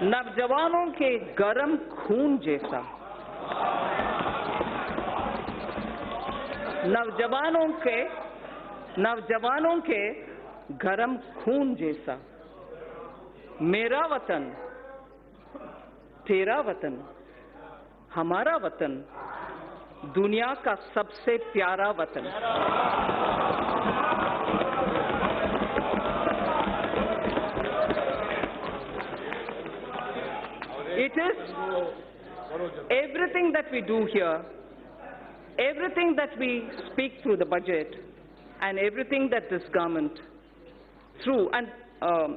नौजवानों के गर्म खून जैसा, नौजवानों के गर्म खून जैसा, मेरा वतन, तेरा वतन, हमारा वतन, दुनिया का सबसे प्यारा वतन। It is everything that we do here, everything that we speak through the budget, and everything that this government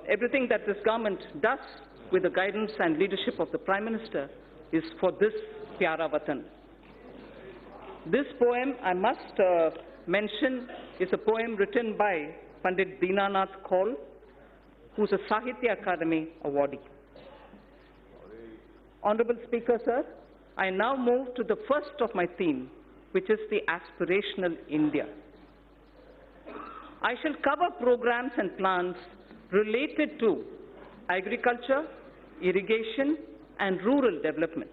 everything that this government does with the guidance and leadership of the Prime Minister is for this Pyara Watan. This poem, I must mention, is a poem written by Pandit Dinanath Kaul, who is a Sahitya Akademi awardee. Honorable Speaker, sir, I now move to the first of my theme, which is the aspirational India. I shall cover programs and plans related to agriculture, irrigation, and rural development.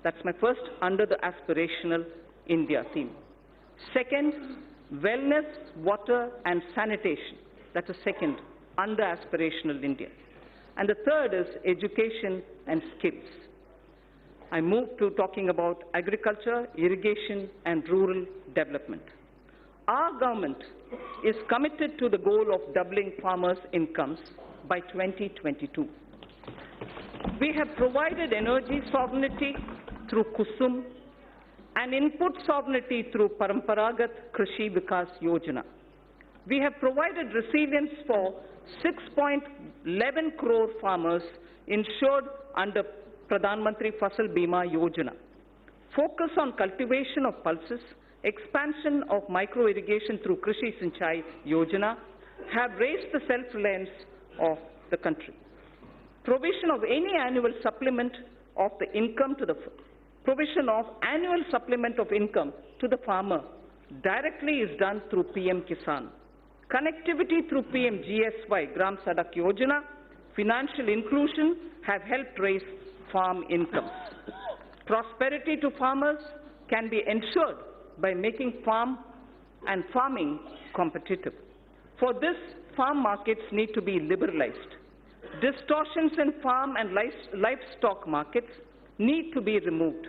That's my first under the aspirational India theme. Second, wellness, water, and sanitation. That's the second under aspirational India. And the third is education and skills. I move to talking about agriculture, irrigation, and rural development. Our government is committed to the goal of doubling farmers' incomes by 2022. We have provided energy sovereignty through KUSUM and input sovereignty through Paramparagat Krishi Vikas Yojana. We have provided resilience for 6.11 crore farmers insured under Pradhan Mantri Fasal Bima Yojana. Focus on cultivation of pulses, expansion of micro-irrigation through Krishi Sinchai Yojana have raised the self-reliance of the country. Provision of any annual supplement of the income to the farmer directly is done through PM Kisan. Connectivity through PM GSY, Gram Sadak Yojana, financial inclusion have helped raise farm incomes. Prosperity to farmers can be ensured by making farming competitive. For this, farm markets need to be liberalized. Distortions in farm and livestock markets need to be removed.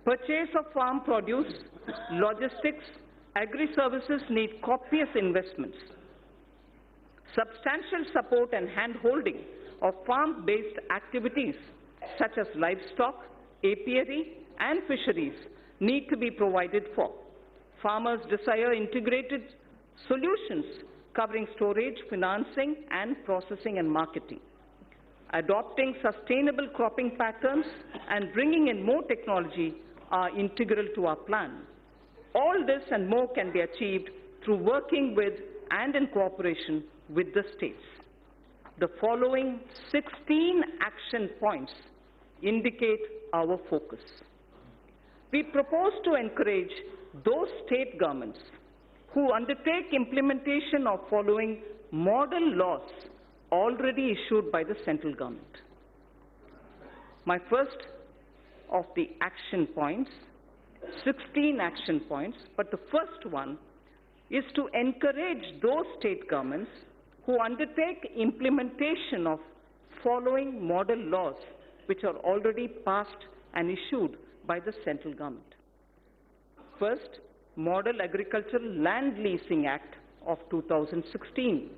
Purchase of farm produce, logistics, agri-services need copious investments. Substantial support and hand-holding of farm-based activities such as livestock, apiary, and fisheries need to be provided for. Farmers desire integrated solutions covering storage, financing, and processing and marketing. Adopting sustainable cropping patterns and bringing in more technology are integral to our plan. All this and more can be achieved through working with and in cooperation with the states. The following 16 action points indicate our focus. We propose to encourage those state governments who undertake implementation of following model laws already issued by the central government. My first of the action points, 16 action points, but the first one is to encourage those state governments who undertake implementation of following model laws which are already passed and issued by the central government. First, Model Agricultural Land Leasing Act of 2016.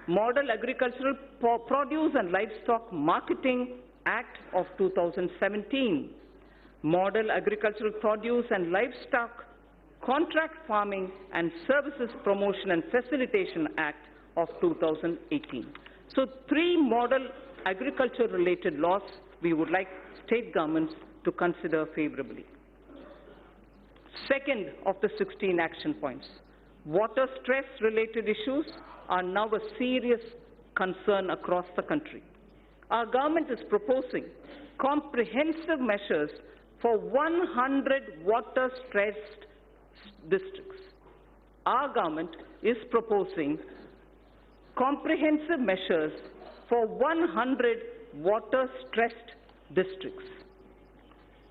Model Agricultural Produce and Livestock Marketing Act of 2017. Model Agricultural Produce and Livestock Contract Farming and Services Promotion and Facilitation Act of 2018. So 3 model agriculture-related laws we would like state governments to consider favorably. Second of the 16 action points, water stress-related issues are now a serious concern across the country. Our government is proposing comprehensive measures for 100 water-stressed districts. Our government is proposing comprehensive measures for 100 water-stressed districts.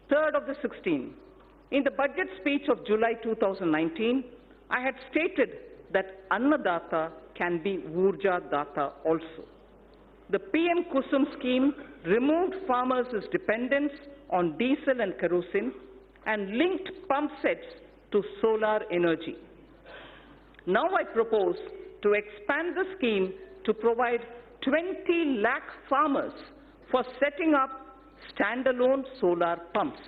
Third of the 16, in the budget speech of July 2019, I had stated that Annadata can be Urja Data also. The PM Kusum scheme removed farmers' dependence on diesel and kerosene and linked pump sets to solar energy. Now I propose to expand the scheme to provide 20 lakh farmers for setting up standalone solar pumps.